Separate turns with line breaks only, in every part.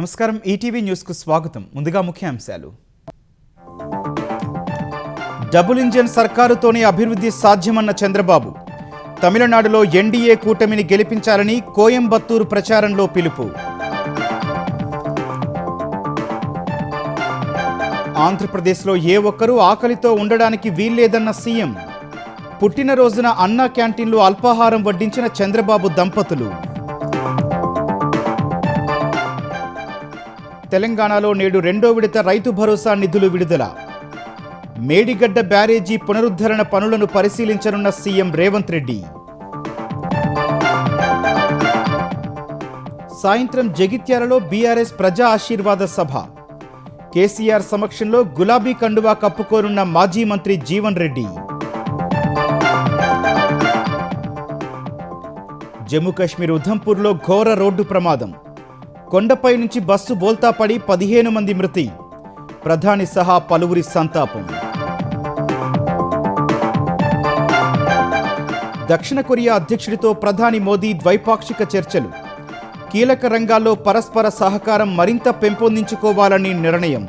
నమస్కారం ఈటీవీ న్యూస్కు స్వాగతం. ముందుగా ముఖ్యాంశాలు. డబుల్ ఇంజన్ సర్కారుతోనే అభివృద్ధి సాధ్యమన్న చంద్రబాబు. తమిళనాడులో ఎన్డీఏ కూటమిని గెలిపించాలని కోయంబత్తూరు ప్రచారంలో పిలుపు. ఆంధ్రప్రదేశ్లో ఏ ఒక్కరూ ఆకలితో ఉండడానికి వీల్లేదన్న సీఎం. పుట్టినరోజున అన్నా క్యాంటీన్లో అల్పాహారం వడ్డించిన చంద్రబాబు దంపతులు. తెలంగాణలో నేడు రెండో విడత రైతు భరోసా నిధులు విడుదల. మేడిగడ్డ బ్యారేజీ పునరుద్ధరణ పనులను పరిశీలించనున్న సీఎం రేవంత్ రెడ్డి. సాయంత్రం జగిత్యాలలో బీఆర్ఎస్ ప్రజా ఆశీర్వాద సభ. కేసీఆర్ సమక్షంలో గులాబీ కండువా కప్పుకోనున్న మాజీ మంత్రి జీవన్ రెడ్డి. జమ్మూ కాశ్మీర్ ఉధంపూర్లో ఘోర రోడ్డు ప్రమాదం. కొండపై నుంచి బస్సు బోల్తా పడి 15 మంది మృతి. ప్రధాని సహా పలువురి సంతాపం. దక్షిణ కొరియా అధ్యక్షుడితో ప్రధాని మోదీ ద్వైపాక్షిక చర్చలు. కీలక రంగాల్లో పరస్పర సహకారం మరింత పెంపొందించుకోవాలని నిర్ణయం.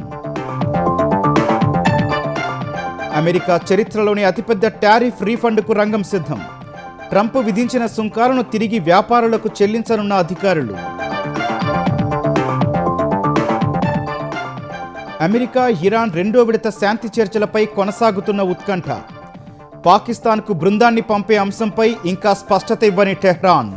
అమెరికా చరిత్రలోని అతిపెద్ద టారిఫ్ రీఫండ్కు రంగం సిద్ధం. ట్రంప్ విధించిన సుంకాలను తిరిగి వ్యాపారులకు చెల్లించనున్న అధికారులు. అమెరికా ఇరాన్ రెండో విడత శాంతి చర్చలపై కొనసాగుతున్న ఉత్కంఠ. పాకిస్తాన్కు బృందాన్ని పంపే అంశంపై ఇంకా స్పష్టత ఇవ్వని టెహ్రాన్.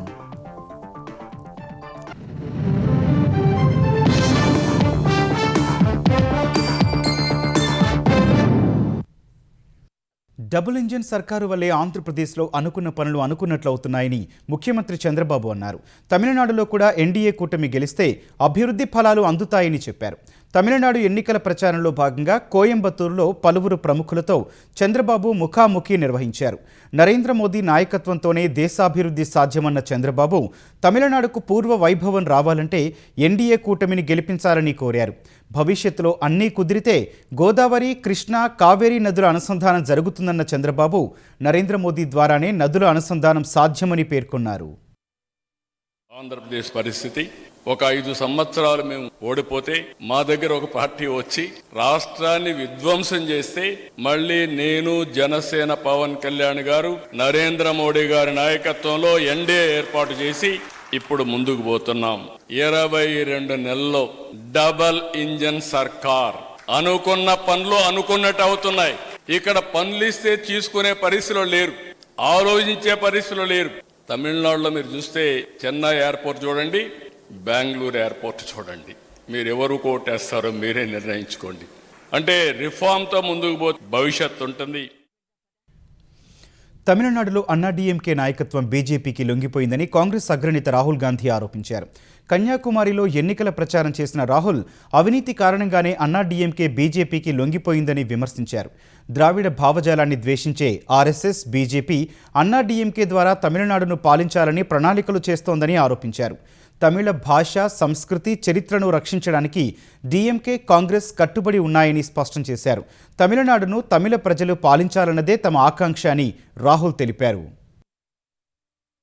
డబుల్ ఇంజిన్ సర్కారు వల్లే ఆంధ్రప్రదేశ్లో అనుకున్న పనులు అనుకున్నట్లు అవుతున్నాయని ముఖ్యమంత్రి చంద్రబాబు అన్నారు. తమిళనాడులో కూడా ఎన్డీఏ కూటమి గెలిస్తే అభివృద్ధి ఫలాలు అందుతాయని చెప్పారు. తమిళనాడు ఎన్నికల ప్రచారంలో భాగంగా కోయంబత్తూరులో పలువురు ప్రముఖులతో చంద్రబాబు ముఖాముఖి నిర్వహించారు. నరేంద్ర మోదీ నాయకత్వంతోనే దేశాభివృద్ధి సాధ్యమన్న చంద్రబాబు తమిళనాడుకు పూర్వ వైభవం రావాలంటే ఎన్డీఏ కూటమిని గెలిపించాలని కోరారు. భవిష్యత్తులో అన్నీ కుదిరితే గోదావరి, కృష్ణా, కావేరీ నదుల అనుసంధానం జరుగుతుందన్న చంద్రబాబు నరేంద్ర మోదీ ద్వారానే నదుల అనుసంధానం సాధ్యమని పేర్కొన్నారు.
ఆంధ్రప్రదేశ్ పరిస్థితి ఒక 5 సంవత్సరాలు మేము ఓడిపోతే మా దగ్గర ఒక పార్టీ వచ్చి రాష్ట్రాన్ని విధ్వంసం చేస్తే మళ్ళీ నేను, జనసేన పవన్ కళ్యాణ్ గారు, నరేంద్ర మోడీ గారి నాయకత్వంలో ఎన్డీఏ ఏర్పాటు చేసి ఇప్పుడు ముందుకు పోతున్నాం. 22 నెలల్లో డబల్ ఇంజన్ సర్కార్. అనుకున్న పనులు అనుకున్నట్టు అవుతున్నాయి. ఇక్కడ పనులు ఇస్తే తీసుకునే పరిస్థితిలో లేరు, ఆలోచించే పరిస్థితిలో లేరు. తమిళనాడులో మీరు చూస్తే చెన్నై ఎయిర్పోర్ట్ చూడండి, బెంగళూరు ఎయిర్పోర్ట్ చూడండి. మీరు ఎవరు కోటేస్తారో మీరే నిర్ణయించుకోండి. అంటే రిఫార్మ్తో ముందుకు పోతే భవిష్యత్తు ఉంటుంది.
తమిళనాడులో అన్నాడీఎంకే నాయకత్వం బీజేపీకి లొంగిపోయిందని కాంగ్రెస్ అగ్రనేత రాహుల్ గాంధీ ఆరోపించారు. కన్యాకుమారిలో ఎన్నికల ప్రచారం చేసిన రాహుల్ అవినీతి కారణంగానే అన్నాడీఎంకే బీజేపీకి లొంగిపోయిందని విమర్శించారు. ద్రావిడ భావజాలాన్ని ద్వేషించే ఆర్ఎస్ఎస్, బీజేపీ అన్నాడీఎంకే ద్వారా తమిళనాడును పాలించాలని ప్రణాళికలు చేస్తోందని ఆరోపించారు. తమిళ భాష, సంస్కృతి, చరిత్రను రక్షించడానికి డీఎంకే, కాంగ్రెస్ కట్టుబడి ఉన్నాయని స్పష్టం చేశారు. తమిళనాడును తమిళ ప్రజలు పాలించాలన్నదే తమ ఆకాంక్ష అని రాహుల్ తెలిపారు.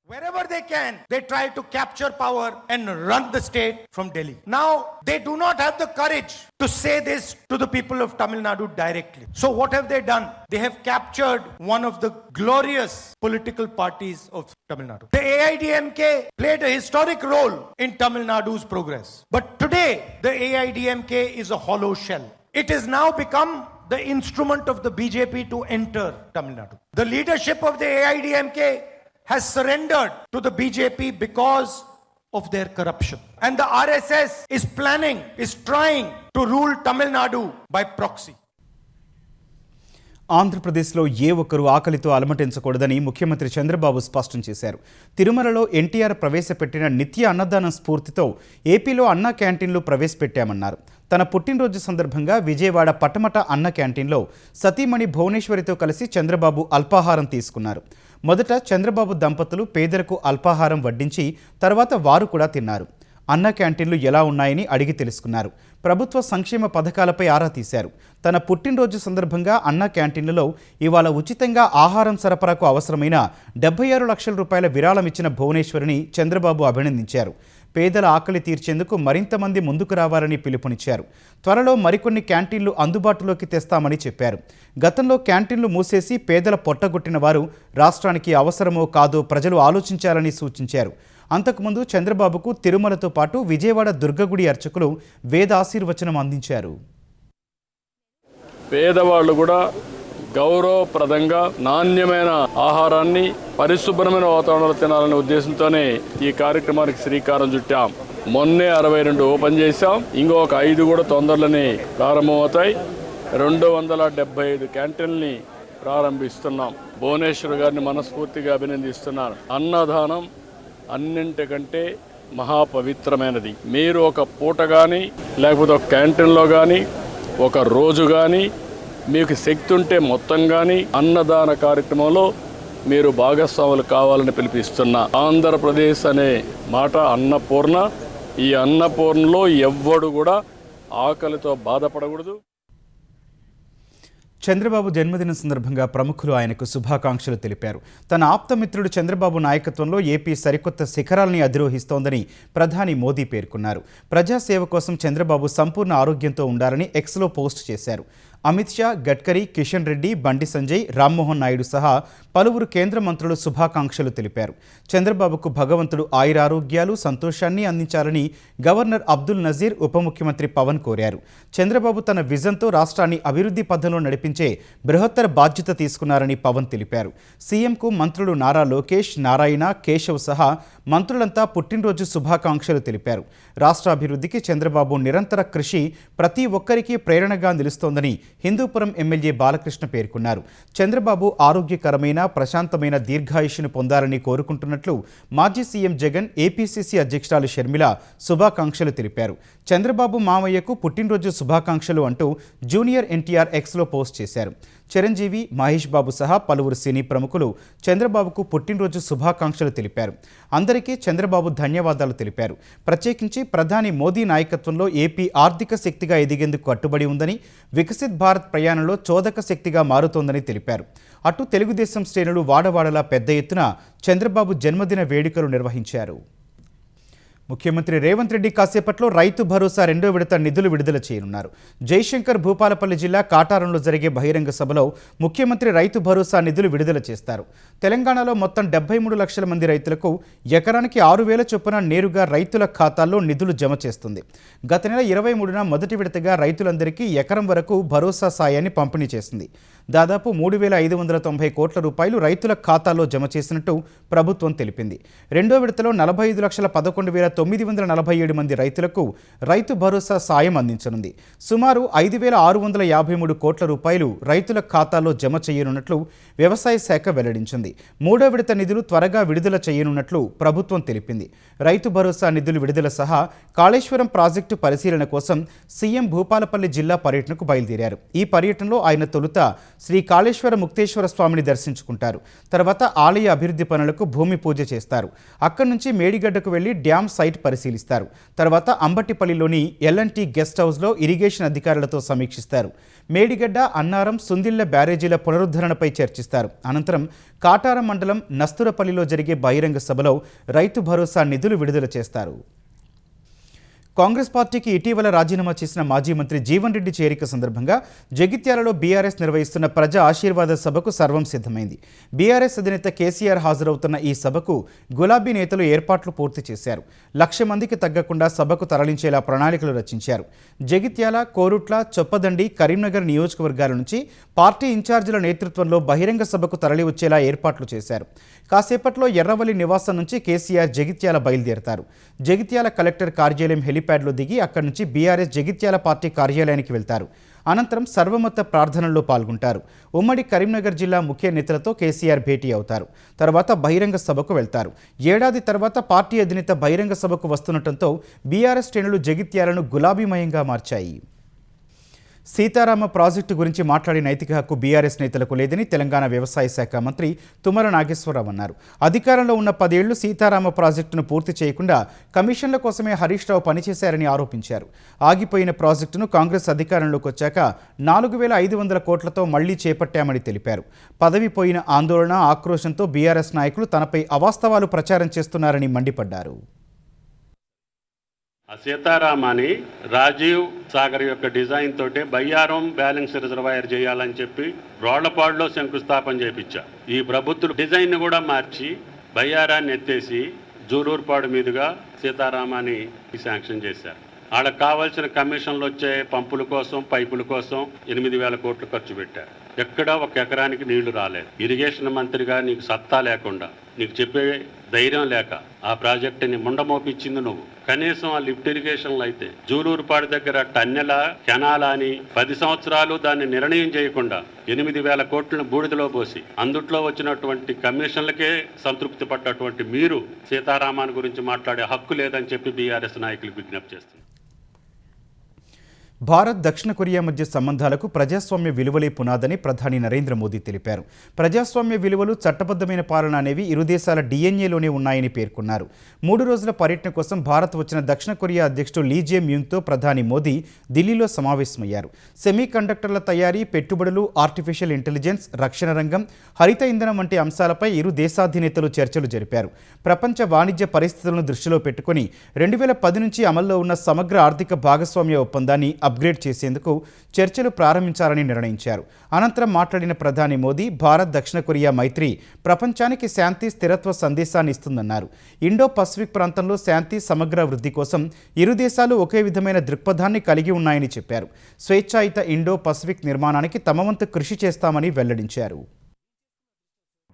Wherever they can, they try to capture power and run the state from Delhi. Now, they do not have the courage to say this to the people of Tamil Nadu directly. So what have they done? They have captured one of the glorious political parties of Tamil Nadu. The AIDMK played a historic role in Tamil Nadu's progress. But today, the AIDMK is a hollow shell. It has now become the instrument of the BJP to enter Tamil Nadu. The leadership of the AIDMK has surrendered to the BJP because of their corruption. And the RSS is trying to rule Tamil Nadu by proxy.
ఆంధ్రప్రదేశ్లో ఏ ఒక్కరూ ఆకలితో అలమటించకూడదని ముఖ్యమంత్రి చంద్రబాబు స్పష్టం చేశారు. తిరుమలలో ఎన్టీఆర్ ప్రవేశపెట్టిన నిత్య అన్నదానం స్ఫూర్తితో ఏపీలో అన్నా క్యాంటీన్లు ప్రవేశపెట్టామన్నారు. తన పుట్టినరోజు సందర్భంగా విజయవాడ పటమట అన్న క్యాంటీన్లో సతీమణి భువనేశ్వరితో కలిసి చంద్రబాబు అల్పాహారం తీసుకున్నారు. మొదట చంద్రబాబు దంపతులు పేదలకు అల్పాహారం వడ్డించి తర్వాత వారు కూడా తిన్నారు. అన్న క్యాంటీన్లు ఎలా ఉన్నాయని అడిగి తెలుసుకున్నారు. ప్రభుత్వ సంక్షేమ పథకాలపై ఆరా తీశారు. తన పుట్టినరోజు సందర్భంగా అన్న క్యాంటీన్లలో ఇవాళ ఉచితంగా ఆహారం సరఫరాకు అవసరమైన 76 లక్షల రూపాయల విరాళం ఇచ్చిన భువనేశ్వరిని చంద్రబాబు అభినందించారు. పేదల ఆకలి తీర్చేందుకు మరింత మంది ముందుకు రావాలని పిలుపునిచ్చారు. త్వరలో మరికొన్ని క్యాంటీన్లు అందుబాటులోకి తెస్తామని చెప్పారు. గతంలో క్యాంటీన్లు మూసేసి పేదల పొట్టగొట్టిన వారు రాష్ట్రానికి అవసరమో కాదో ప్రజలు ఆలోచించాలని సూచించారు. అంతకుముందు చంద్రబాబుకు తిరుమలతో పాటు విజయవాడ దుర్గగుడి అర్చకులు వేద ఆశీర్వచనం అందించారు.
పేదవాళ్ళు కూడా గౌరవప్రదంగా నాణ్యమైన ఆహారాన్ని పరిశుభ్రమైన వాతావరణంలో తినాలనే ఉద్దేశంతోనే ఈ కార్యక్రమానికి శ్రీకారం చుట్టాం. మొన్నే 62 ఓపెన్ చేశాం. ఇంకొక 5 కూడా తొందరలోనే ప్రారంభమవుతాయి. 275 క్యాంటీన్ని ప్రారంభిస్తున్నాం. భువనేశ్వర్ గారిని మనస్ఫూర్తిగా అభినందిస్తున్నాను. అన్నదానం అన్నింటికంటే మహాపవిత్రమైనది. మీరు ఒక పూట కానీ లేకపోతే ఒక క్యాంటీన్లో కానీ ఒక రోజు కానీ మీకు శక్తి ఉంటే మొత్తం కానీ అన్నదాన కార్యక్రమంలో మీరు భాగస్వాములు కావాలని పిలిపిస్తున్నా. ఆంధ్రప్రదేశ్ అనే మాట అన్నపూర్ణ. ఈ అన్నపూర్ణలో ఎవ్వడు కూడా ఆకలితో బాధపడకూడదు.
చంద్రబాబు జన్మదినం సందర్భంగా ప్రముఖులు ఆయనకు శుభాకాంక్షలు తెలిపారు. తన ఆప్తమిత్రుడు చంద్రబాబు నాయకత్వంలో ఏపీ సరికొత్త శిఖరాల్ని అధిరోహిస్తోందని ప్రధాని మోదీ పేర్కొన్నారు. ప్రజాసేవ కోసం చంద్రబాబు సంపూర్ణ ఆరోగ్యంతో ఉండాలని ఎక్స్లో పోస్ట్ చేశారు. అమిత్ షా, గడ్కరీ, కిషన్ రెడ్డి, బండి సంజయ్, రామ్మోహన్ నాయుడు సహా పలువురు కేంద్ర మంత్రులు శుభాకాంక్షలు తెలిపారు. చంద్రబాబుకు భగవంతుడు ఆయురారోగ్యాలు, సంతోషాన్ని అందించాలని గవర్నర్ అబ్దుల్ నజీర్, ఉప ముఖ్యమంత్రి పవన్ కోరారు. చంద్రబాబు తన విజన్తో రాష్ట్రాన్ని అభివృద్ధి పథంలో నడిపించే బృహత్తర బాధ్యత తీసుకున్నారని పవన్ తెలిపారు. సీఎంకు మంత్రులు నారా లోకేష్, నారాయణ, కేశవ్ సహా మంత్రులంతా పుట్టినరోజు శుభాకాంక్షలు తెలిపారు. రాష్ట్రాభివృద్ధికి చంద్రబాబు నిరంతర కృషి ప్రతి ఒక్కరికి ప్రేరణగా నిలుస్తోందని హిందూపురం ఎమ్మెల్యే బాలకృష్ణ పేర్కొన్నారు. చంద్రబాబు ఆరోగ్యకరమైన, ప్రశాంతమైన దీర్ఘాయుష్ను పొందాలని కోరుకుంటున్నట్లు మాజీ సీఎం జగన్, ఏపీసీసీ అధ్యక్షురాలు షర్మిల శుభాకాంక్షలు తెలిపారు. చంద్రబాబు మామయ్యకు పుట్టినరోజు శుభాకాంక్షలు అంటూ జూనియర్ ఎన్టీఆర్ ఎక్స్లో పోస్ట్ చేశారు. చిరంజీవి, మహేష్ బాబు సహా పలువురు సినీ ప్రముఖులు చంద్రబాబుకు పుట్టినరోజు శుభాకాంక్షలు తెలిపారు. అందరికీ చంద్రబాబు ధన్యవాదాలు తెలిపారు. ప్రత్యేకించి ప్రధాని మోదీ నాయకత్వంలో ఏపీ ఆర్థిక శక్తిగా ఎదిగేందుకు కట్టుబడి ఉందని, వికసిత్ భారత్ ప్రయాణంలో చోదక శక్తిగా మారుతోందని తెలిపారు. అటు తెలుగుదేశం శ్రేణులు వాడవాడలా పెద్ద ఎత్తున చంద్రబాబు జన్మదిన వేడుకలు నిర్వహించారు. ముఖ్యమంత్రి రేవంత్ రెడ్డి కాసేపట్లో రైతు భరోసా 2వ విడత నిధులు విడుదల చేయనున్నారు. జయశంకర్ భూపాలపల్లి జిల్లా కాటారంలో జరిగే బహిరంగ సభలో ముఖ్యమంత్రి రైతు భరోసా నిధులు విడుదల చేస్తారు. తెలంగాణలో మొత్తం 73 లక్షల మంది రైతులకు ఎకరానికి 6,000 చొప్పున నేరుగా రైతుల ఖాతాల్లో నిధులు జమ చేస్తుంది. గత నెల 23న మొదటి విడతగా రైతులందరికీ ఎకరం వరకు భరోసా సాయాన్ని పంపిణీ చేసింది. దాదాపు 3,590 కోట్ల రూపాయలు రైతుల ఖాతాల్లో జమ చేసినట్టు ప్రభుత్వం తెలిపింది. రెండో విడతలో 45,11,947 మంది రైతులకు రైతు భరోసా సాయం అందించనుంది. సుమారు 5,653 కోట్ల రూపాయలు రైతుల ఖాతాల్లో జమ చేయనున్నట్లు వ్యవసాయ శాఖ వెల్లడించింది. మూడో విడత నిధులు త్వరగా విడుదల చేయనున్నట్లు ప్రభుత్వం తెలిపింది. రైతు భరోసా నిధులు విడుదల సహా కాళేశ్వరం ప్రాజెక్టు పరిశీలన కోసం సీఎం భూపాలపల్లి జిల్లా పర్యటనకు బయలుదేరారు. ఈ పర్యటనలో ఆయన తొలుత శ్రీ కాళేశ్వర ముక్తేశ్వర స్వామిని దర్శించుకుంటారు. తర్వాత ఆలయ అభివృద్ధి పనులకు భూమి పూజ చేస్తారు. అక్కడి నుంచి మేడిగడ్డకు వెళ్లి డ్యామ్ సైట్ పరిశీలిస్తారు. తర్వాత అంబట్టిపల్లిలోని ఎల్ఎన్టీ గెస్ట్ హౌస్లో ఇరిగేషన్ అధికారులతో సమీక్షిస్తారు. మేడిగడ్డ, అన్నారం, సుందిళ్ల బ్యారేజీల పునరుద్ధరణపై చర్చిస్తారు. అనంతరం కాటారం మండలం నస్తురపల్లిలో జరిగే బహిరంగ సభలో రైతు భరోసా నిధులు విడుదల చేస్తారు. కాంగ్రెస్ పార్టీకి ఇటీవల రాజీనామా చేసిన మాజీ మంత్రి జీవన్ రెడ్డి చేరిక సందర్భంగా జగిత్యాలలో బీఆర్ఎస్ నిర్వహిస్తున్న ప్రజా ఆశీర్వాద సభకు సర్వం సిద్ధమైంది. బీఆర్ఎస్ అధినేత కేసీఆర్ హాజరవుతున్న ఈ సభకు గులాబీ నేతలు ఏర్పాట్లు పూర్తి చేశారు. 1,00,000 మందికి తగ్గకుండా సభకు తరలించేలా ప్రణాళికలు రచించారు. జగిత్యాల, కోరుట్ల, చొప్పదండి, కరీంనగర్ నియోజకవర్గాల నుంచి పార్టీ ఇన్ఛార్జీల నేతృత్వంలో బహిరంగ సభకు తరలి వచ్చేలా ఏర్పాట్లు చేశారు. కాసేపట్లో ఎర్రవల్లి నివాసం నుంచి కేసీఆర్ జగిత్యాల బయలుదేరతారు. జగిత్యాల కలెక్టర్ కార్యాలయం హెలిప్యాడ్లో దిగి అక్కడి నుంచి బీఆర్ఎస్ జగిత్యాల పార్టీ కార్యాలయానికి వెళ్తారు. అనంతరం సర్వమత ప్రార్థనల్లో పాల్గొంటారు. ఉమ్మడి కరీంనగర్ జిల్లా ముఖ్య నేతలతో కేసీఆర్ భేటీ అవుతారు. తర్వాత బహిరంగ సభకు వెళ్తారు. ఏడాది తర్వాత పార్టీ అధినేత బహిరంగ సభకు వస్తుండటంతో బీఆర్ఎస్ శ్రేణులు జగిత్యాలను గులాబీమయంగా మార్చాయి. సీతారామ ప్రాజెక్టు గురించి మాట్లాడే నైతిక హక్కు బీఆర్ఎస్ నేతలకు లేదని తెలంగాణ వ్యవసాయ శాఖ మంత్రి తుమ్మల నాగేశ్వరరావు అన్నారు. అధికారంలో ఉన్న 10 ఏళ్లు సీతారామ ప్రాజెక్టును పూర్తి చేయకుండా కమిషన్ల కోసమే హరీష్ రావు పనిచేశారని ఆరోపించారు. ఆగిపోయిన ప్రాజెక్టును కాంగ్రెస్ అధికారంలోకి వచ్చాక 4,500 కోట్లతో మళ్లీ చేపట్టామని తెలిపారు. పదవి పోయిన ఆందోళన, ఆక్రోశంతో బీఆర్ఎస్ నాయకులు తనపై అవాస్తవాలు ప్రచారం చేస్తున్నారని మండిపడ్డారు.
ఆ సీతారామాని రాజీవ్ సాగర్ యొక్క డిజైన్ తోటే బయ్యారం బ్యాలెన్స్ రిజర్వాయర్ చేయాలని చెప్పి రోళ్లపాడులో శంకుస్థాపన చేపించా. ఈ ప్రభుత్వం డిజైన్ కూడా మార్చి బయ్యారాన్ని ఎత్తేసి జూలూరుపాడు మీదుగా సీతారామాని శాంక్షన్ చేశారు. వాళ్ళకి కావాల్సిన కమిషన్లు వచ్చే పంపుల కోసం పైపుల కోసం 8,000 కోట్లు ఖర్చు పెట్టారు. ఎక్కడా ఒక ఎకరానికి నీళ్లు రాలేదు. ఇరిగేషన్ మంత్రిగా నీకు సత్తా లేకుండా, నీకు చెప్పే ధైర్యం లేక ఆ ప్రాజెక్టుని ముండమోపించింది నువ్వు. కనీసం ఆ లిఫ్ట్ ఇరిగేషన్లు అయితే జూలూరుపాడు దగ్గర టన్నెల కెనాలా అని 10 సంవత్సరాలు దాన్ని నిర్ణయం చేయకుండా 8,000 కోట్లను బూడిదలో పోసి అందుట్లో వచ్చినటువంటి కమిషన్లకే సంతృప్తి పడ్డటువంటి మీరు సీతారామాన్ గురించి మాట్లాడే హక్కు లేదని చెప్పి బీఆర్ఎస్ నాయకులకు విజ్ఞప్తి చేస్తున్నారు.
భారత్ దక్షిణ కొరియా మధ్య సంబంధాలకు ప్రజాస్వామ్య విలువలే పునాదని ప్రధాని నరేంద్ర మోదీ తెలిపారు. ప్రజాస్వామ్య విలువలు, చట్టబద్ధమైన పాలన అనేవి ఇరు దేశాల డిఎన్ఏలోనే ఉన్నాయని పేర్కొన్నారు. 3 రోజుల పర్యటన కోసం భారత్ వచ్చిన దక్షిణ కొరియా అధ్యక్షుడు లీ జే మ్యూంగ్తో ప్రధాని మోదీ ఢిల్లీలో సమావేశమయ్యారు. సెమీ కండక్టర్ల తయారీ, పెట్టుబడులు, ఆర్టిఫిషియల్ ఇంటెలిజెన్స్, రక్షణ రంగం, హరిత ఇంధనం వంటి అంశాలపై ఇరు దేశాధినేతలు చర్చలు జరిపారు. ప్రపంచ వాణిజ్య పరిస్థితులను దృష్టిలో పెట్టుకుని 2010 నుంచి అమల్లో ఉన్న సమగ్ర ఆర్థిక భాగస్వామ్య ఒప్పందాన్ని అప్గ్రేడ్ చేసేందుకు చర్చలు ప్రారంభించాలని నిర్ణయించారు. అనంతరం మాట్లాడిన ప్రధాని మోదీ భారత్ దక్షిణ కొరియా మైత్రి ప్రపంచానికి శాంతి, స్థిరత్వ సందేశాన్ని ఇస్తుందన్నారు. ఇండో పసిఫిక్ ప్రాంతంలో శాంతి, సమగ్ర వృద్ధి కోసం ఇరు దేశాలు ఒకే విధమైన దృక్పథాన్ని కలిగి ఉన్నాయని చెప్పారు. స్వేచ్ఛాయుత ఇండో పసిఫిక్ నిర్మాణానికి తమ వంతు కృషి చేస్తామని వెల్లడించారు.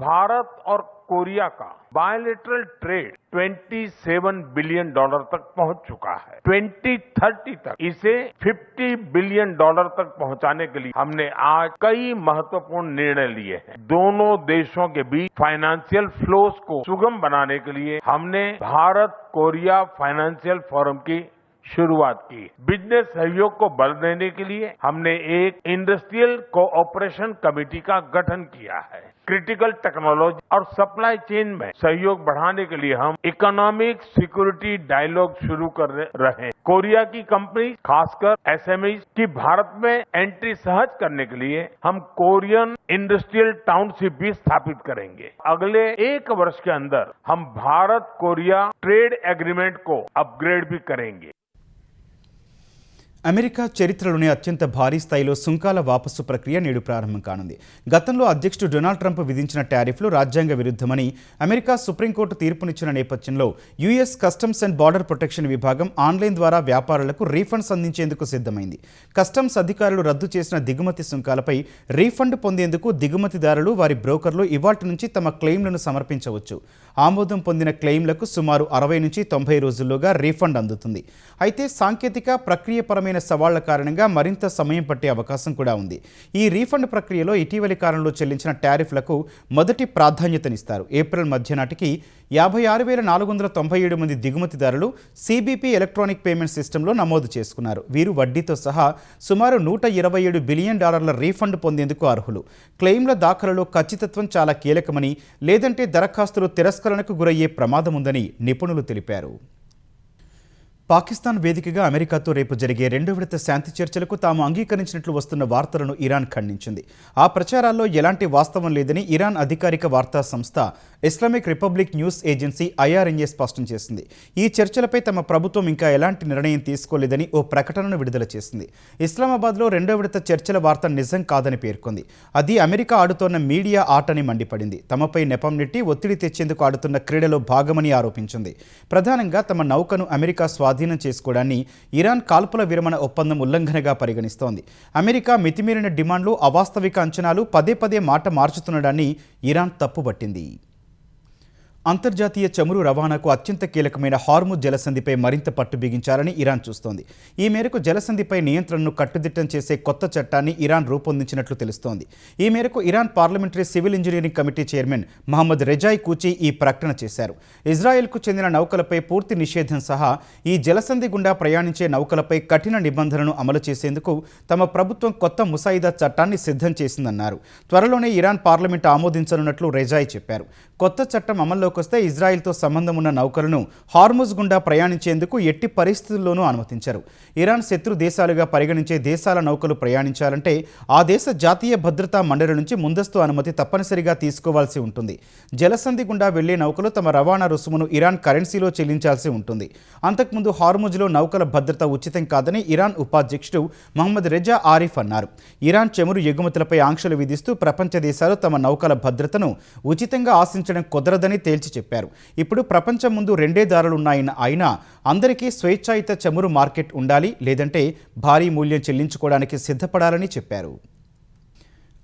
भारत और कोरिया का बायलेटरल ट्रेड $27 बिलियन तक पहुंच चुका है. 2030 तक इसे $50 बिलियन तक पहुंचाने के लिए हमने आज कई महत्वपूर्ण निर्णय लिए हैं. दोनों देशों के बीच फाइनेंशियल फ्लोस को सुगम बनाने के लिए हमने भारत कोरिया फाइनेंशियल फोरम की शुरुआत की. बिजनेस सहयोग को बल देने के लिए हमने एक इंडस्ट्रियल कोऑपरेशन कमेटी का गठन किया है. क्रिटिकल टेक्नोलॉजी और सप्लाई चेन में सहयोग बढ़ाने के लिए हम इकोनॉमिक सिक्योरिटी डायलॉग शुरू कर रहे हैं. कोरिया की कंपनी, खासकर एसएमई की भारत में एंट्री सहज करने के लिए हम कोरियन इंडस्ट्रियल टाउनशिप भी स्थापित करेंगे. अगले 1 वर्ष के अंदर हम भारत कोरिया ट्रेड एग्रीमेंट को अपग्रेड भी करेंगे.
అమెరికా చరిత్రలోనే అత్యంత భారీ స్థాయిలో సుంకాల వాపసు ప్రక్రియ నేడు ప్రారంభం కానుంది. గతంలో అధ్యక్షుడు డొనాల్డ్ ట్రంప్ విధించిన టారిఫ్లు రాజ్యాంగ విరుద్ధమని అమెరికా సుప్రీంకోర్టు తీర్పునిచ్చిన నేపథ్యంలో US customs and border protection విభాగం ఆన్లైన్ ద్వారా వ్యాపారులకు రీఫండ్స్ అందించేందుకు సిద్ధమైంది. కస్టమ్స్ అధికారులు రద్దు చేసిన దిగుమతి సుంకాలపై రీఫండ్ పొందేందుకు దిగుమతిదారులు, వారి బ్రోకర్లు ఇవాల్టి నుంచి తమ క్లెయిమ్లను సమర్పించవచ్చు. ఆమోదం పొందిన క్లెయిమ్లకు సుమారు 60 నుంచి 90 రోజుల్లోగా రీఫండ్ అందుతుంది. అయితే సాంకేతిక, ప్రక్రియపరమైన సవాళ్ల కారణంగా మరింత సమయం పట్టే అవకాశం కూడా ఉంది. ఈ రీఫండ్ ప్రక్రియలో ఇటీవలి కాలంలో చెల్లించిన టారిఫ్లకు మొదటి ప్రాధాన్యతనిస్తారు. ఏప్రిల్ మధ్య నాటికి 56,497 మంది దిగుమతిదారులు సిబిపి ఎలక్ట్రానిక్ పేమెంట్ సిస్టంలో నమోదు చేసుకున్నారు. వీరు వడ్డీతో సహా సుమారు $127 బిలియన్ రీఫండ్ పొందేందుకు అర్హులు. క్లెయిమ్ల దాఖలులో ఖచ్చితత్వం చాలా కీలకమని, లేదంటే దరఖాస్తులు తిరస్కరణకు గురయ్యే ప్రమాదం ఉందని నిపుణులు తెలిపారు. పాకిస్తాన్ వేదికగా అమెరికాతో రేపు జరిగే 2వ విడత శాంతి చర్చలకు తాము అంగీకరించినట్లు వస్తున్న వార్తలను ఇరాన్ ఖండించింది. ఆ ప్రచారాల్లో ఎలాంటి వాస్తవం లేదని ఇరాన్ అధికారిక వార్తా సంస్థ Islamic republic news agency IRNA స్పష్టం చేసింది. ఈ చర్చలపై తమ ప్రభుత్వం ఇంకా ఎలాంటి నిర్ణయం తీసుకోలేదని ఓ ప్రకటనను విడుదల చేసింది. ఇస్లామాబాద్లో 2వ విడత చర్చల వార్త నిజం కాదని పేర్కొంది. అది అమెరికా ఆడుతోన్న మీడియా ఆటని మండిపడింది. తమపై నెపం నెట్టి ఒత్తిడి తెచ్చేందుకు ఆడుతున్న క్రీడలో భాగమని ఆరోపించింది. ప్రధానంగా తమ నౌకను అమెరికా స్వాధీనం చేసుకోవడాన్ని ఇరాన్ కాల్పుల విరమణ ఒప్పందం ఉల్లంఘనగా పరిగణిస్తోంది. అమెరికా మితిమీరిన డిమాండ్లు, అవాస్తవిక అంచనాలు, పదే మాట మార్చుతుండడాన్ని ఇరాన్ తప్పుపట్టింది. అంతర్జాతీయ చమురు రవాణాకు అత్యంత కీలకమైన హార్ముజ్ జలసంధిపై మరింత పట్టు బిగించాలని ఇరాన్ చూస్తోంది. ఈ మేరకు జలసంధిపై నియంత్రణను కట్టుదిట్టం చేసే కొత్త చట్టాన్ని ఇరాన్ రూపొందించినట్లు తెలుస్తోంది. ఈ మేరకు Iran parliamentary civil engineering committee chairman Mohammad Rezaei Kouchi ఈ ప్రకటన చేశారు. ఇజ్రాయెల్కు చెందిన నౌకలపై పూర్తి నిషేధం సహా ఈ జలసంధి గుండా ప్రయాణించే నౌకలపై కఠిన నిబంధనలను అమలు చేసేందుకు తమ ప్రభుత్వం కొత్త ముసాయిదా చట్టాన్ని సిద్ధం చేసిందన్నారు. త్వరలోనే ఇరాన్ పార్లమెంట్ ఆమోదించనున్నట్లు రెజాయ్ చెప్పారు. కొత్త చట్టం అమల్లో రంగంలోకి వస్తే ఇజ్రాయెల్తో సంబంధం ఉన్న నౌకలను హార్ముజ్ గుండా ప్రయాణించేందుకు ఎట్టి పరిస్థితుల్లోనూ అనుమతించరు. ఇరాన్ శత్రు దేశాలుగా పరిగణించే దేశాల నౌకలు ప్రయాణించాలంటే ఆ దేశ జాతీయ భద్రతా మండలి నుంచి ముందస్తు అనుమతి తప్పనిసరిగా తీసుకోవాల్సి ఉంటుంది. జలసంధి గుండా వెళ్లే నౌకలు తమ రవాణా రుసుమును ఇరాన్ కరెన్సీలో చెల్లించాల్సి ఉంటుంది. అంతకుముందు హార్ముజ్లో నౌకల భద్రత ఉచితం కాదని ఇరాన్ ఉపాధ్యక్షుడు మహమ్మద్ రెజా ఆరిఫ్ అన్నారు. ఇరాన్ చమురు ఎగుమతులపై ఆంక్షలు విధిస్తూ ప్రపంచ దేశాలు తమ నౌకల భద్రతను ఉచితంగా ఆశించడం కుదరదని తేల్చి చెప్పారు. ఇప్పుడు ప్రపంచం ముందు రెండే దారులున్నాయన్న ఆయన అందరికీ స్వేచ్ఛాయుత చమురు మార్కెట్ ఉండాలి, లేదంటే భారీ మూల్యం చెల్లించుకోవడానికి సిద్ధపడాలని చెప్పారు.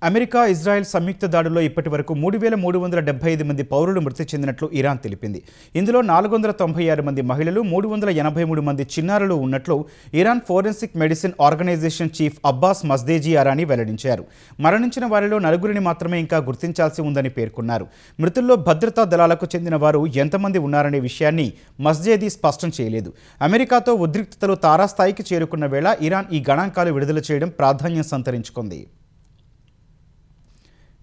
అమెరికా ఇజ్రాయెల్ సంయుక్త దాడుల్లో ఇప్పటి వరకు 3,375 మంది పౌరులు మృతి చెందినట్లు ఇరాన్ తెలిపింది. ఇందులో 496 మంది మహిళలు, 383 మంది చిన్నారులు ఉన్నట్లు Iran forensic medicine organisation chief Abbas Masjedi Arani వెల్లడించారు. మరణించిన వారిలో 4 మాత్రమే ఇంకా గుర్తించాల్సి ఉందని పేర్కొన్నారు. మృతుల్లో భద్రతా దళాలకు చెందిన వారు ఎంతమంది ఉన్నారనే విషయాన్ని మస్దేజీ స్పష్టం చేయలేదు. అమెరికాతో ఉద్రిక్తతలు తారాస్థాయికి చేరుకున్న వేళ ఇరాన్ ఈ గణాంకాలు విడుదల చేయడం ప్రాధాన్యం సంతరించుకుంది.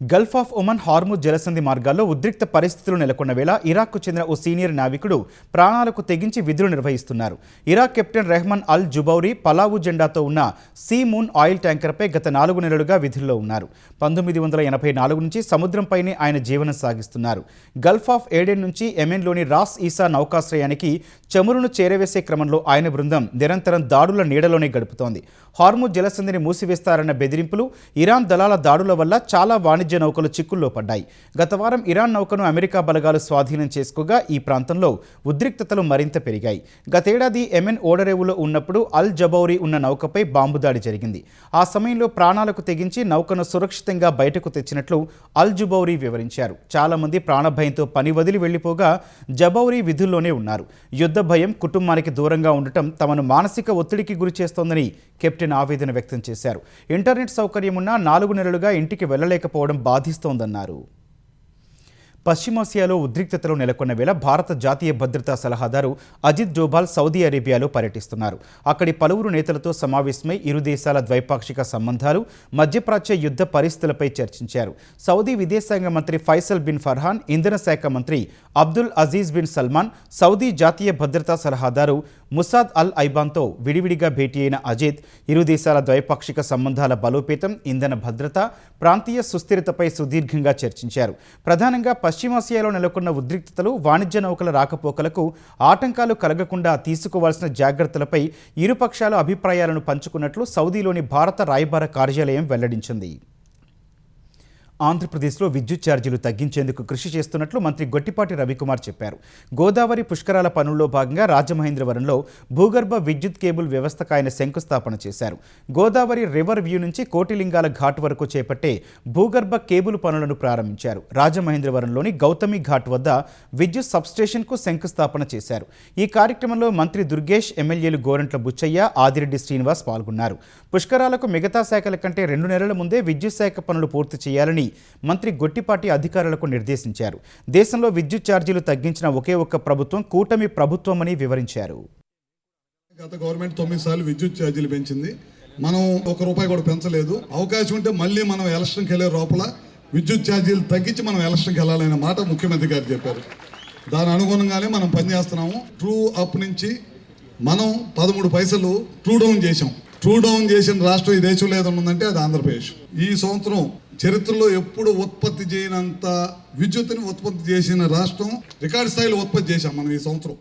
గల్ఫ్ ఆఫ్ ఒమన్ హార్ముజ్ జలసంధి మార్గాల్లో ఉద్రిక్త పరిస్థితులు నెలకొన్న వేళ ఇరాక్కు చెందిన ఓ సీనియర్ నావికుడు ప్రాణాలకు తెగించి విధులు నిర్వహిస్తున్నారు. ఇరాక్ కెప్టెన్ రెహ్మాన్ అల్ జుబౌరీ పలావు జెండాతో ఉన్న సీ మూన్ ఆయిల్ ట్యాంకర్పై గత 4 నెలలుగా విధుల్లో ఉన్నారు. 1984 నుంచి సముద్రంపైనే ఆయన జీవనం సాగిస్తున్నారు. గల్ఫ్ ఆఫ్ ఏడెన్ నుంచి యెమెన్లోని రాస్ ఈసా నౌకాశ్రయానికి చమురును చేరవేసే క్రమంలో ఆయన బృందం నిరంతరం దాడుల నీడలోనే గడుపుతోంది. హార్ముజ్ జలసంధిని మూసివేస్తారన్న బెదిరింపులు, ఇరాన్ దళాల దాడుల వల్ల చాలా వాణిజ్య నౌకలు చిక్కుల్లో పడ్డాయి. గత వారం ఇరాన్ నౌకను అమెరికా బలగాలు స్వాధీనం చేసుకోగా ఈ ప్రాంతంలో ఉద్రిక్తతలు మరింత పెరిగాయి. గతేడాది యెమెన్ ఓడరేవులో ఉన్నప్పుడు అల్ జబౌరీ ఉన్న నౌకపై బాంబు దాడి జరిగింది. ఆ సమయంలో ప్రాణాలకు తెగించి నౌకను సురక్షితంగా బయటకు తెచ్చినట్లు అల్ జబౌరీ వివరించారు. చాలా మంది ప్రాణభయంతో పని వదిలి వెళ్లిపోగా జబౌరీ విధుల్లోనే ఉన్నారు. యుద్ధ భయం, కుటుంబానికి దూరంగా ఉండటం తమను మానసిక ఒత్తిడికి గురి చేస్తోందని కెప్టెన్ ఆవేదన వ్యక్తం చేశారు. ఇంటర్నెట్ సౌకర్యం ఉన్నా 4 నెలలుగా ఇంటికి వెళ్లలేకపోవడం బాధిస్తోందన్నారు. పశ్చిమాసియాలో ఉద్రిక్తతలు నెలకొన్న వేళ భారత జాతీయ భద్రతా సలహాదారు అజిత్ డోభాల్ సౌదీ అరేబియాలో పర్యటిస్తున్నారు. అక్కడి పలువురు నేతలతో సమావేశమై ఇరు దేశాల ద్వైపాక్షిక సంబంధాలు, మధ్యప్రాచ్య యుద్ధ పరిస్థితులపై చర్చించారు. సౌదీ విదేశాంగ మంత్రి ఫైసల్ బిన్ ఫర్హాన్, ఇంధన శాఖ మంత్రి Abdul Aziz bin Salman, Saudi జాతీయ భద్రతా సలహాదారు ముసాద్ అల్ ఐబాన్తో విడివిడిగా భేటీ అయిన అజిత్ ఇరు దేశాల ద్వైపాక్షిక సంబంధాల బలోపేతం, ఇంధన భద్రత, ప్రాంతీయ సుస్థిరతపై సుదీర్ఘంగా చర్చించారు. ప్రధానంగా పశ్చిమాసియాలో నెలకొన్న ఉద్రిక్తతలు, వాణిజ్య నౌకల రాకపోకలకు ఆటంకాలు కలగకుండా తీసుకోవాల్సిన జాగ్రత్తలపై ఇరుపక్షాల అభిప్రాయాలను పంచుకున్నట్లు సౌదీలోని భారత రాయబార కార్యాలయం వెల్లడించింది. ఆంధ్రప్రదేశ్లో విద్యుత్ ఛార్జీలు తగ్గించేందుకు కృషి చేస్తున్నట్లు మంత్రి గొట్టిపాటి రవికుమార్ చెప్పారు. గోదావరి పుష్కరాల పనుల్లో భాగంగా రాజమహేంద్రవరంలో భూగర్భ విద్యుత్ కేబుల్ వ్యవస్థకు ఆయన శంకుస్థాపన చేశారు. గోదావరి రివర్ వ్యూ నుంచి కోటిలింగాల ఘాట్ వరకు చేపట్టే భూగర్భ కేబుల్ పనులను ప్రారంభించారు. రాజమహేంద్రవరంలోని గౌతమి ఘాట్ వద్ద విద్యుత్ సబ్స్టేషన్కు శంకుస్థాపన చేశారు. ఈ కార్యక్రమంలో మంత్రి దుర్గేష్, ఎమ్మెల్యేలు గోరంట్ల బుచ్చయ్య, ఆదిరెడ్డి శ్రీనివాస్ పాల్గొన్నారు. పుష్కరాలకు మిగతా శాఖల కంటే 2 నెలల ముందే విద్యుత్ శాఖ పనులు పూర్తి చేయాలని మంత్రి గొట్టిపాటి అధికారులకు నిర్దేశించారు. దేశంలో విద్యుత్ ఛార్జీలు తగ్గించిన ఒకే ఒక్క ప్రభుత్వం కూటమి ప్రభుత్వమని వివరించారు.
గత గవర్నమెంట్ 9 సార్లు విద్యుత్ ఛార్జీలు పెంచింది. మనం ₹1 కూడా పెంచలేదు. అవకాశం ఉంటే మళ్ళీ మనం ఎలక్షన్కి వెళ్ళే లోపల విద్యుత్ ఛార్జీలు తగ్గించి మనం ఎలక్షన్కి వెళ్ళాలనే మాట ముఖ్యమంత్రి గారు చెప్పారు. దాని అనుగుణంగానే మనం పనిచేస్తున్నాము. ట్రూ అప్ నుంచి మనం 13 పైసలు ట్రూ డౌన్ చేసాం. ట్రూ డౌన్ చేసిన రాష్ట్రం ఈ దేశంలో ఏదైనా ఉందంటే అది ఆంధ్రప్రదేశ్. ఈ సంవత్సరం చరిత్రలో ఎప్పుడు ఉత్పత్తి చేయనంత విద్యుత్తుని ఉత్పత్తి చేసిన రాష్ట్రం. రికార్డు స్థాయిలో ఉత్పత్తి చేశాం మనం ఈ సంవత్సరం.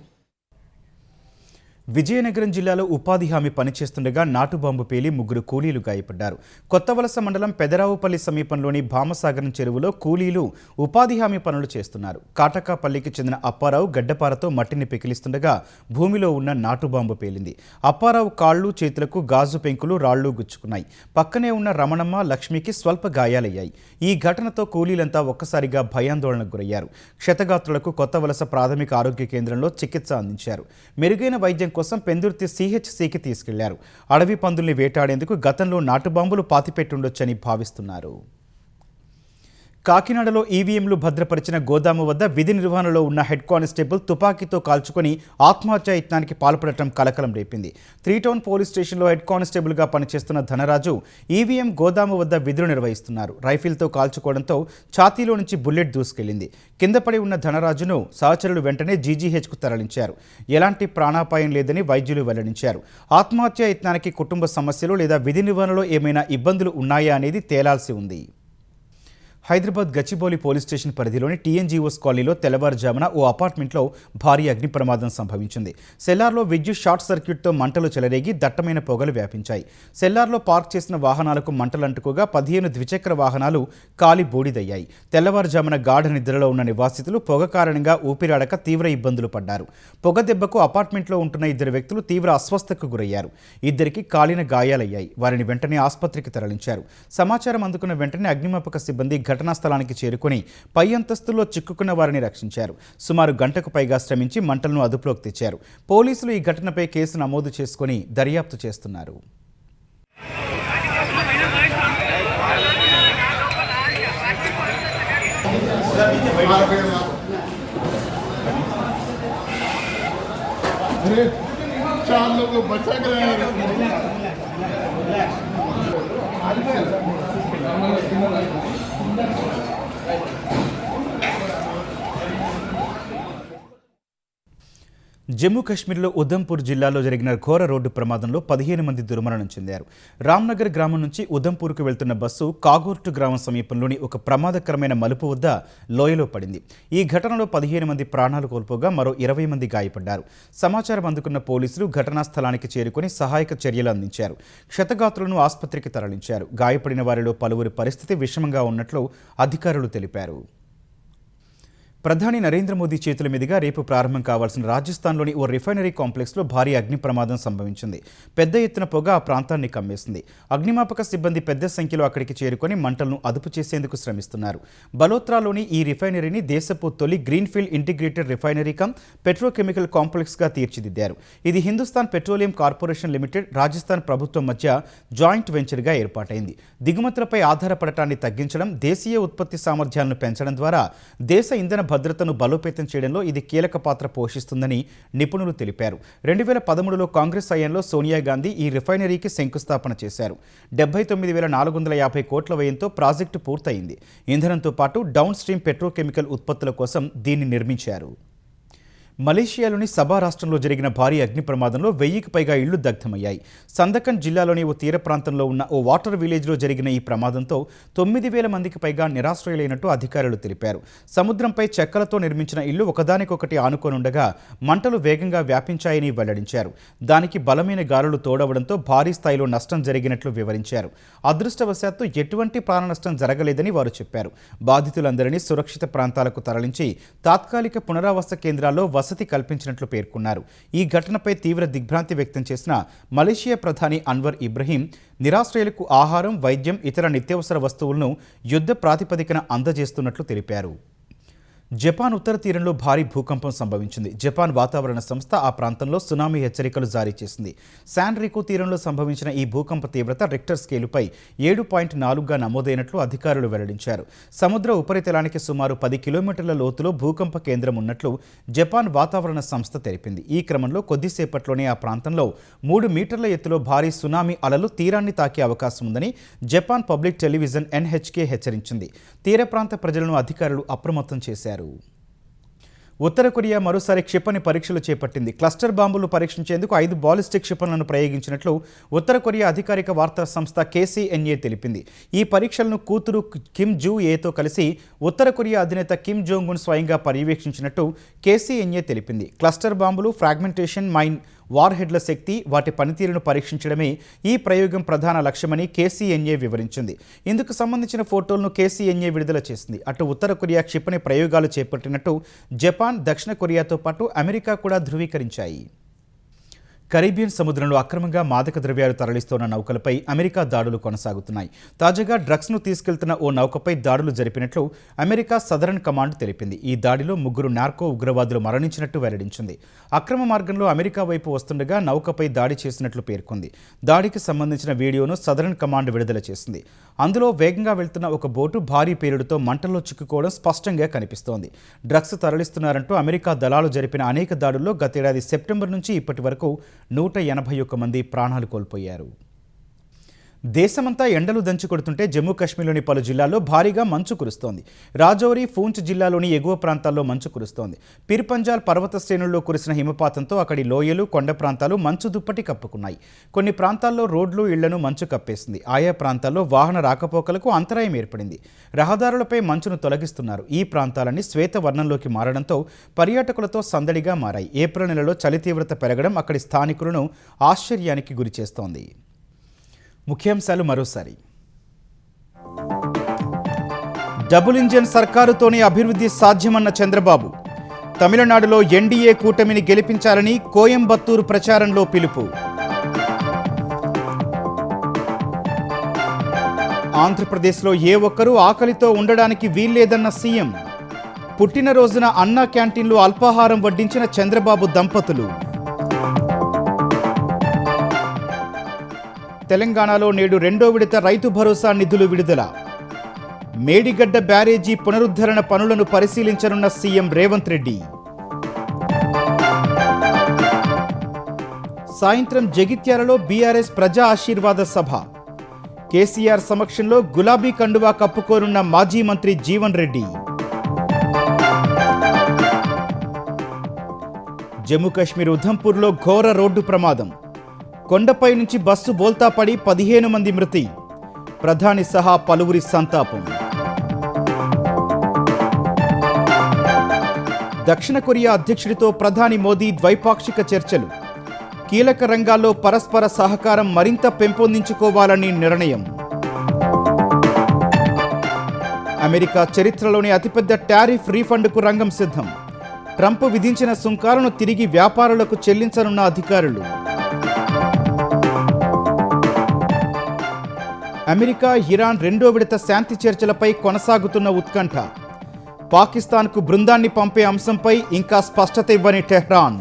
విజయనగరం జిల్లాలో ఉపాధి హామీ పనిచేస్తుండగా నాటుబాంబు పేలి 3 కూలీలు గాయపడ్డారు. కొత్తవలస మండలం పెదరావుపల్లి సమీపంలోని భామసాగరం చెరువులో కూలీలు ఉపాధి హామీ పనులు చేస్తున్నారు. కాటకాపల్లికి చెందిన అప్పారావు గడ్డపారతో మట్టిని పెకిలిస్తుండగా భూమిలో ఉన్న నాటుబాంబు పేలింది. అప్పారావు కాళ్ళు, చేతులకు గాజు పెంకులు, రాళ్లు గుచ్చుకున్నాయి. పక్కనే ఉన్న రమణమ్మ, లక్ష్మికి స్వల్ప గాయాలయ్యాయి. ఈ ఘటనతో కూలీలంతా ఒక్కసారిగా భయాందోళనకు గురయ్యారు. క్షతగాత్రులకు కొత్తవలస ప్రాథమిక ఆరోగ్య కేంద్రంలో చికిత్స అందించారు. మెరుగైన వైద్యం కోసం పెందుర్తి CHCకి తీసుకెళ్లారు. అడవి పందుల్ని వేటాడేందుకు గతంలో నాటుబాంబులు పాతిపెట్టుండొచ్చని భావిస్తున్నారు. కాకినాడలో ఈవీఎంలు భద్రపరిచిన గోదాము వద్ద విధి నిర్వహణలో ఉన్న హెడ్ కానిస్టేబుల్ తుపాకీతో కాల్చుకొని ఆత్మహత్యాయత్నానికి పాల్పడటం కలకలం రేపింది. 3 టౌన్ పోలీస్ స్టేషన్లో హెడ్ కానిస్టేబుల్గా పనిచేస్తున్న ధనరాజు ఈవీఎం గోదాము వద్ద విధులు నిర్వహిస్తున్నారు. రైఫిల్తో కాల్చుకోవడంతో ఛాతీలో నుంచి బుల్లెట్ దూసుకెళ్లింది. కింద పడి ఉన్న ధనరాజును సహచరులు వెంటనే జీజీహెచ్కు తరలించారు. ఎలాంటి ప్రాణాపాయం లేదని వైద్యులు వెల్లడించారు. ఆత్మహత్యాయత్నానికి కుటుంబ సమస్యలు లేదా విధి నిర్వహణలో ఏమైనా ఇబ్బందులు ఉన్నాయా అనేది తేలాల్సి ఉంది. హైదరాబాద్ గచ్చిబౌలి పోలీస్ స్టేషన్ పరిధిలోని టీఎన్జీఓస్ కాలనీలో తెల్లవారుజామున ఓ అపార్ట్మెంట్లో భారీ అగ్ని ప్రమాదం సంభవించింది. సెల్లార్లో విద్యుత్ షార్ట్ సర్క్యూట్తో మంటలు చెలరేగి దట్టమైన పొగలు వ్యాపించాయి. సెల్లార్లో పార్క్ చేసిన వాహనాలకు మంటలు అంటుకోగా 15 ద్విచక్ర వాహనాలు కాలి బూడిదయ్యాయి. తెల్లవారుజామున గాఢ నిద్రలో ఉన్న నివాసితులు పొగ కారణంగా ఊపిరాడక తీవ్ర ఇబ్బందులు పడ్డారు. పొగ దెబ్బకు అపార్ట్మెంట్లో ఉంటున్న 2 వ్యక్తులు తీవ్ర అస్వస్థతకు గురయ్యారు. 2కి కాలిన గాయాలయ్యాయి. వారిని వెంటనే ఆసుపత్రికి తరలించారు. సమాచారం అందుకున్న వెంటనే అగ్నిమాపక సిబ్బంది ఘటనా స్థలానికి చేరుకుని పై అంతస్తుల్లో చిక్కుకున్న వారిని రక్షించారు. సుమారు గంటకు పైగా శ్రమించి మంటలను అదుపులోకి తెచ్చారు. పోలీసులు ఈ ఘటనపై కేసు నమోదు చేసుకుని దర్యాప్తు చేస్తున్నారు. జమ్మూ కాశ్మీర్లో ఉధంపూర్ జిల్లాలో జరిగిన ఘోర రోడ్డు ప్రమాదంలో 15 మంది దుర్మరణం చెందారు. రామ్నగర్ గ్రామం నుంచి ఉధంపూర్కు వెళ్తున్న బస్సు కాగోర్టు గ్రామం సమీపంలోని ఒక ప్రమాదకరమైన మలుపు వద్ద లోయలో పడింది. ఈ ఘటనలో 15 మంది ప్రాణాలు కోల్పోగా మరో 20 మంది గాయపడ్డారు. సమాచారం అందుకున్న పోలీసులు ఘటనా స్థలానికి చేరుకుని సహాయక చర్యలు అందించారు. క్షతగాత్రులను ఆసుపత్రికి తరలించారు. గాయపడిన వారిలో పలువురి పరిస్థితి విషమంగా ఉన్నట్లు అధికారులు తెలిపారు. ప్రధాని నరేంద్ర మోదీ చేతుల మీదుగా రేపు ప్రారంభం కావాల్సిన రాజస్థాన్లోని ఓ రిఫైనరీ కాంప్లెక్స్లో భారీ అగ్ని ప్రమాదం సంభవించింది. పెద్ద ఎత్తున పొగ ఆ ప్రాంతాన్ని కమ్మేసింది. అగ్నిమాపక సిబ్బంది పెద్ద సంఖ్యలో అక్కడికి చేరుకొని మంటలను అదుపు చేసేందుకు శ్రమిస్తున్నారు. బలోత్రాలోని ఈ రిఫైనరీని దేశపు తొలి greenfield integrated refinery cum petrochemical కాంప్లెక్స్గా తీర్చిదిద్దారు. ఇది Hindustan petroleum corporation limited, Rajasthan ప్రభుత్వం మధ్య జాయింట్ వెంచర్గా ఏర్పాటైంది. దిగుమతులపై ఆధారపడటాన్ని తగ్గించడం, దేశీయ ఉత్పత్తి సామర్థ్యాలను పెంచడం ద్వారా దేశ ఇంధన భద్రతను బలోపేతం చేయడంలో ఇది కీలక పాత్ర పోషిస్తుందని నిపుణులు తెలిపారు. 2013లో కాంగ్రెస్ హయాంలో సోనియా గాంధీ ఈ రిఫైనరీకి శంకుస్థాపన చేశారు. 79,450 కోట్ల వ్యయంతో ప్రాజెక్టు పూర్తయింది. ఇంధనంతో పాటు డౌన్ స్ట్రీమ్ పెట్రోకెమికల్ ఉత్పత్తుల కోసం దీన్ని నిర్మించారు. మలేషియాలోని సబా రాష్ట్రంలో జరిగిన భారీ అగ్ని ప్రమాదంలో 1000కి పైగా ఇళ్లు దగ్ధమయ్యాయి. సందకన్ జిల్లాలోని ఓ తీర ప్రాంతంలో ఉన్న ఓ వాటర్ విలేజ్లో జరిగిన ఈ ప్రమాదంతో 9,000 మందికి పైగా నిరాశ్రయులైనట్టు అధికారులు తెలిపారు. సముద్రంపై చెక్కలతో నిర్మించిన ఇళ్లు ఒకదానికొకటి ఆనుకోనుండగా మంటలు వేగంగా వ్యాపించాయని వెల్లడించారు. దానికి బలమైన గాలులు తోడవడంతో భారీ స్థాయిలో నష్టం జరిగినట్లు వివరించారు. అదృష్టవశాత్తు ఎటువంటి ప్రాణ నష్టం జరగలేదని వారు చెప్పారు. బాధితులందరినీ సురక్షిత ప్రాంతాలకు తరలించి తాత్కాలిక పునరావాస కేంద్రాల్లో వసతి కల్పించినట్లు పేర్కొన్నారు. ఈ ఘటనపై తీవ్ర దిగ్భ్రాంతి వ్యక్తం చేసిన మలేషియా ప్రధాని అన్వర్ ఇబ్రహీం నిరాశ్రయులకు ఆహారం, వైద్యం, ఇతర నిత్యావసర వస్తువులను యుద్ధ ప్రాతిపదికన అందజేస్తున్నట్లు తెలిపారు. జపాన్ ఉత్తర తీరంలో భారీ భూకంపం సంభవించింది. జపాన్ వాతావరణ సంస్థ ఆ ప్రాంతంలో సునామీ హెచ్చరికలు జారీ చేసింది. శాన్ రికో తీరంలో సంభవించిన ఈ భూకంప తీవ్రత రిక్టర్ స్కేలుపై 7.4గా నమోదైనట్లు అధికారులు వెల్లడించారు. సముద్ర ఉపరితలానికి సుమారు 10 కిలోమీటర్ల లోతులో భూకంప కేంద్రం ఉన్నట్లు జపాన్ వాతావరణ సంస్థ తెలిపింది. ఈ క్రమంలో కొద్దిసేపట్లోనే ఆ ప్రాంతంలో 3 మీటర్ల ఎత్తులో భారీ సునామీ అలలు తీరాన్ని తాకే అవకాశం ఉందని జపాన్ పబ్లిక్ టెలివిజన్ NHK హెచ్చరించింది. తీర ప్రాంత ప్రజలను అధికారులు అప్రమత్తం చేశారు. ఉత్తర కొరియా మరోసారి క్షిపణి పరీక్షలు చేపట్టింది. క్లస్టర్ బాంబులు పరీక్షించేందుకు 5 బాలిస్టిక్ క్షిపణులను ప్రయోగించినట్లు ఉత్తర కొరియా అధికారిక వార్తా సంస్థ KCNA తెలిపింది. ఈ పరీక్షలను కూతురు కిమ్ జూ ఏతో కలిసి ఉత్తర కొరియా అధినేత కిమ్ జోంగ్ ఉన్ స్వయంగా పర్యవేక్షించినట్టు KCNA తెలిపింది. క్లస్టర్ బాంబులు, ఫ్రాగ్మెంటేషన్ మైన్ వార్ హెడ్ల శక్తి, వాటి పనితీరును పరీక్షించడమే ఈ ప్రయోగం ప్రధాన లక్ష్యమని KCNA వివరించింది. ఇందుకు సంబంధించిన ఫోటోలను KCNA విడుదల చేసింది. అటు ఉత్తర కొరియా క్షిపణి ప్రయోగాలు చేపట్టినట్టు జపాన్, దక్షిణ కొరియాతో పాటు అమెరికా కూడా ధృవీకరించాయి. కరీబియన్ సముద్రంలో అక్రమంగా మాదక ద్రవ్యాలు తరలిస్తోన్న నౌకలపై అమెరికా దాడులు కొనసాగుతున్నాయి. తాజాగా డ్రగ్స్ను తీసుకెళ్తున్న ఓ నౌకపై దాడులు జరిపినట్లు అమెరికా సదరన్ కమాండ్ తెలిపింది. ఈ దాడిలో 3 నార్కో ఉగ్రవాదులు మరణించినట్టు వెల్లడించింది. అక్రమ మార్గంలో అమెరికా వైపు వస్తుండగా నౌకపై దాడి చేసినట్లు పేర్కొంది. దాడికి సంబంధించిన వీడియోను సదరన్ కమాండ్ విడుదల చేసింది. అందులో వేగంగా వెళ్తున్న ఒక బోటు భారీ పేలుడుతో మంటల్లో చిక్కుకోవడం స్పష్టంగా కనిపిస్తోంది. డ్రగ్స్ తరలిస్తున్నారంటూ అమెరికా దళాలు జరిపిన అనేక దాడుల్లో గతేడాది సెప్టెంబర్ నుంచి ఇప్పటి వరకు 181 మంది ప్రాణాలు కోల్పోయారు. దేశమంతా ఎండలు దంచుకొడుతుంటే జమ్మూ కాశ్మీర్లోని పలు జిల్లాల్లో భారీగా మంచు కురుస్తోంది. రాజౌరి, పూంచ్ జిల్లాలోని ఎగువ ప్రాంతాల్లో మంచు కురుస్తోంది. పీర్పంజాల్ పర్వత శ్రేణుల్లో కురిసిన హిమపాతంతో అక్కడి లోయలు, కొండ ప్రాంతాలు మంచు దుప్పటి కప్పుకున్నాయి. కొన్ని ప్రాంతాల్లో రోడ్లు, ఇళ్లను మంచు కప్పేసింది. ఆయా ప్రాంతాల్లో వాహన రాకపోకలకు అంతరాయం ఏర్పడింది. రహదారులపై మంచును తొలగిస్తున్నారు. ఈ ప్రాంతాలన్నీ శ్వేత వర్ణంలోకి మారడంతో పర్యాటకులతో సందడిగా మారాయి. ఏప్రిల్ నెలలో చలి తీవ్రత పెరగడం అక్కడి స్థానికులను ఆశ్చర్యానికి గురిచేస్తోంది. ముఖ్యాంశాలు మరోసారి. డబుల్ ఇంజన్ సర్కారుతోనే అభివృద్ధి సాధ్యమన్న చంద్రబాబు. తమిళనాడులో ఎన్డీఏ కూటమిని గెలిపించాలని కోయంబత్తూరు ప్రచారంలో పిలుపు. ఆంధ్రప్రదేశ్లో ఏ ఒక్కరూ ఆకలితో ఉండడానికి వీల్లేదన్న సీఎం. పుట్టినరోజున అన్నా క్యాంటీన్లో అల్పాహారం వడ్డించిన చంద్రబాబు దంపతులు. తెలంగాణలో నేడు 2వ విడత రైతు భరోసా నిధులు విడుదల. మేడిగడ్డ బ్యారేజీ పునరుద్ధరణ పనులను పరిశీలించనున్న సీఎం రేవంత్ రెడ్డి. సాయంత్రం జగిత్యాలలో బీఆర్ఎస్ ప్రజా ఆశీర్వాద సభ. కేసీఆర్ సమక్షంలో గులాబీ కండువా కప్పుకోనున్న మాజీ మంత్రి జీవన్ రెడ్డి. జమ్మూ కాశ్మీర్ ఉధంపూర్లో ఘోర రోడ్డు ప్రమాదం. కొండపై నుంచి బస్సు బోల్తా పడి 15 మంది మృతి. ప్రధాని సహా పలువురి సంతాపం. దక్షిణ కొరియా అధ్యక్షుడితో ప్రధాని మోదీ ద్వైపాక్షిక చర్చలు. కీలక రంగాల్లో పరస్పర సహకారం మరింత పెంపొందించుకోవాలని నిర్ణయం. అమెరికా చరిత్రలోని అతిపెద్ద టారిఫ్ రీఫండ్కు రంగం సిద్ధం. ట్రంప్ విధించిన సుంకాలను తిరిగి వ్యాపారులకు చెల్లించనున్న అధికారులు. అమెరికా, ఇరాన్ 2వ విడత శాంతి చర్చలపై కొనసాగుతున్న ఉత్కంఠ. పాకిస్తాన్కు బృందాన్ని పంపే అంశంపై ఇంకా స్పష్టత ఇవ్వని టెహ్రాన్.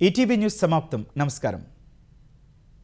ఈటీవీ న్యూస్ సమాప్తం. నమస్కారం.